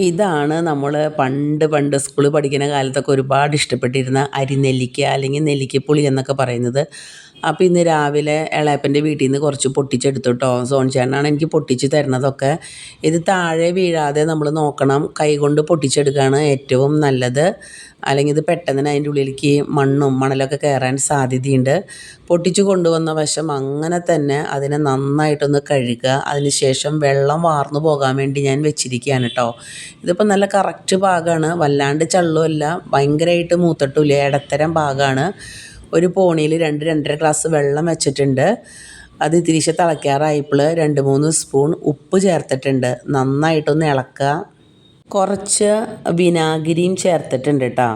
ഇതാണ് നമ്മൾ പണ്ട് പണ്ട് സ്കൂളിൽ പഠിക്കുന്ന കാലത്തൊക്കെ ഒരുപാട് ഇഷ്ടപ്പെട്ടിരുന്ന അരിനെല്ലിക്ക അല്ലെങ്കിൽ നെല്ലിക്കപ്പുളി എന്നൊക്കെ പറയുന്നത്. അപ്പോൾ ഇന്ന് രാവിലെ എളേപ്പൻ്റെ വീട്ടിൽ നിന്ന് കുറച്ച് പൊട്ടിച്ചെടുത്തു കേട്ടോ. സോൺചേട്ടനാണ് എനിക്ക് പൊട്ടിച്ച് തരുന്നതൊക്കെ. ഇത് താഴെ വീഴാതെ നമ്മൾ നോക്കണം. കൈകൊണ്ട് പൊട്ടിച്ചെടുക്കുകയാണ് ഏറ്റവും നല്ലത്. അല്ലെങ്കിൽ ഇത് പെട്ടെന്ന് തന്നെ അതിൻ്റെ ഉള്ളിലേക്ക് മണ്ണും മണലൊക്കെ കയറാൻ സാധ്യതയുണ്ട്. പൊട്ടിച്ചു കൊണ്ടുവന്ന വശം അങ്ങനെ തന്നെ അതിനെ നന്നായിട്ടൊന്ന് കഴുകുക. അതിന് ശേഷം വെള്ളം വാർന്നു പോകാൻ വേണ്ടി ഞാൻ വെച്ചിരിക്കുകയാണ് കേട്ടോ. ഇതിപ്പോൾ നല്ല കറക്റ്റ് പാകമാണ്, വല്ലാണ്ട് ചള്ളുമല്ല, ഭയങ്കരമായിട്ട് മൂത്തിട്ടില്ല, ഇടത്തരം പാകമാണ്. ഒരു പോണിയിൽ 2-2.5 ഗ്ലാസ് വെള്ളം വെച്ചിട്ടുണ്ട്. അത് ഇത്തിരിശെ തിളയ്ക്കാറായപ്പോൾ 2-3 സ്പൂൺ ഉപ്പ് ചേർത്തിട്ടുണ്ട്. നന്നായിട്ടൊന്ന് ഇളക്കുക. കുറച്ച് വിനാഗിരിയും ചേർത്തിട്ടുണ്ട് കേട്ടോ.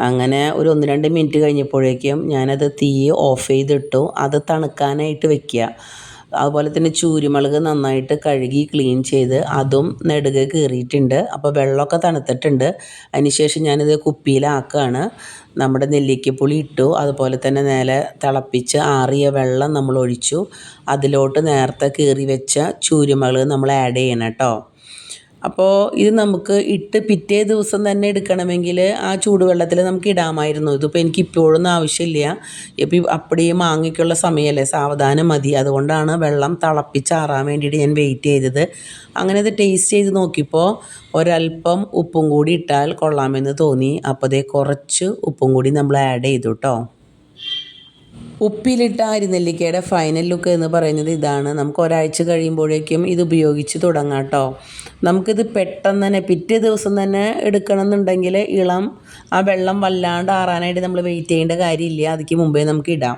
അങ്ങനെ ഒരു 1-2 മിനിറ്റ് കഴിഞ്ഞപ്പോഴേക്കും ഞാനത് തീ ഓഫ് ചെയ്തിട്ടു. അത് തണുക്കാനായിട്ട് വെക്കുക. അതുപോലെ തന്നെ ചൂരുമുളക് നന്നായിട്ട് കഴുകി ക്ലീൻ ചെയ്ത് അതും നെടുകെ കീറിയിട്ടുണ്ട്. അപ്പോൾ വെള്ളമൊക്കെ തണുത്തിട്ടുണ്ട്. അതിനുശേഷം ഞാനിത് കുപ്പിയിലാക്കുകയാണ്. നമ്മുടെ നെല്ലിക്കപ്പുളി ഇട്ടു. അതുപോലെ തന്നെ നേരെ തിളപ്പിച്ച് ആറിയ വെള്ളം നമ്മൾ ഒഴിച്ചു. അതിലോട്ട് നേരത്തെ കീറി വെച്ച ചൂരുമുളക് നമ്മൾ ആഡ് ചെയ്യണം കേട്ടോ. അപ്പോൾ ഇത് നമുക്ക് ഇട്ട് പിറ്റേ ദിവസം തന്നെ എടുക്കണമെങ്കിൽ ആ ചൂടുവെള്ളത്തിൽ നമുക്ക് ഇടാമായിരുന്നു. ഇതിപ്പോൾ എനിക്ക് ഇപ്പോഴൊന്നും ആവശ്യമില്ല. ഇപ്പം അപ്പടിയും മാങ്ങയ്ക്കുള്ള സമയമല്ലേ, സാവധാനം മതി. അതുകൊണ്ടാണ് വെള്ളം തിളപ്പിച്ചാറാൻ വേണ്ടിയിട്ട് ഞാൻ വെയിറ്റ് ചെയ്തത്. അങ്ങനെ ഇത് ടേസ്റ്റ് ചെയ്ത് നോക്കിയപ്പോൾ ഒരല്പം ഉപ്പും കൂടി ഇട്ടാൽ കൊള്ളാമെന്ന് തോന്നി. അപ്പോൾ അതേ കുറച്ച് ഉപ്പും കൂടി നമ്മൾ ആഡ് ചെയ്തു കേട്ടോ. ഉപ്പിലിട്ട അരിനെല്ലിക്കയുടെ ഫൈനൽ ലുക്ക് എന്ന് പറയുന്നത് ഇതാണ്. നമുക്ക് ഒരാഴ്ച കഴിയുമ്പോഴേക്കും ഇത് ഉപയോഗിച്ച് തുടങ്ങാം കേട്ടോ. നമുക്കിത് പെട്ടെന്ന് തന്നെ പിറ്റേ ദിവസം തന്നെ എടുക്കണം എന്നുണ്ടെങ്കിൽ ആ വെള്ളം വല്ലാണ്ട് ആറാനായിട്ട് നമ്മൾ വെയിറ്റ് ചെയ്യേണ്ട കാര്യമില്ല. അതിക്ക് മുമ്പേ നമുക്ക് ഇടാം.